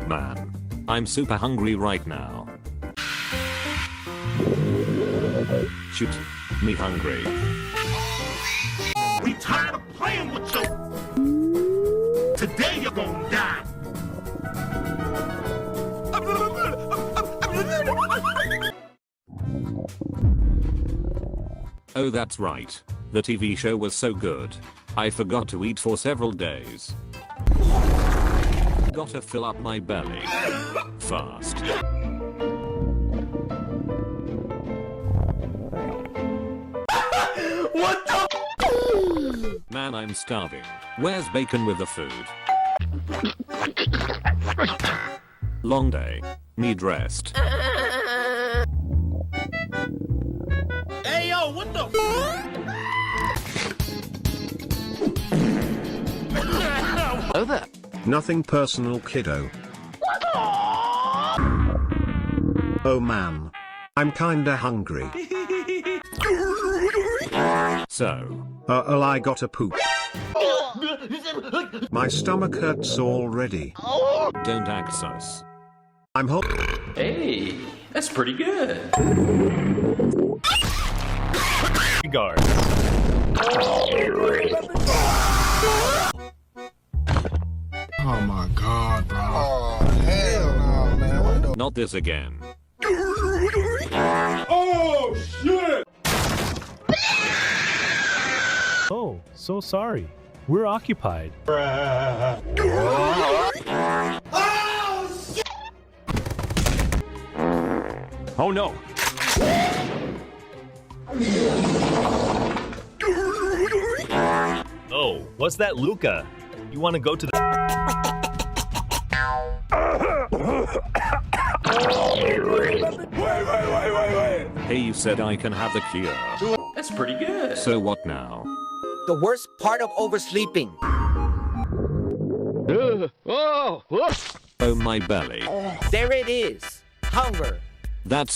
Man, I'm super hungry right now. Shoot, me hungry. We tired of playing with you. Today you're gonna die. Oh, that's right. The TV show was so good. I forgot to eat for several days. Gotta fill up my belly. Fast. What the? Man, I'm starving. Where's bacon with the food? Long day. Need rest. Hey yo, what the? Oh there. Nothing personal, kiddo. Oh man. I'm kinda hungry. So, I gotta poop. My stomach hurts already. don't act sus. I'm hot. Hey, that's pretty good. Guard. Oh my god, bro. Oh, hell no, man. What the? Not this again. Oh shit! Oh, so sorry. We're occupied. Oh no! Oh, what's that, Luca? You want to go to the... Wait. Hey, you said I can have the cure. That's pretty good. So what now? The worst part of oversleeping. Oh, my belly. There it is. Hunger. That's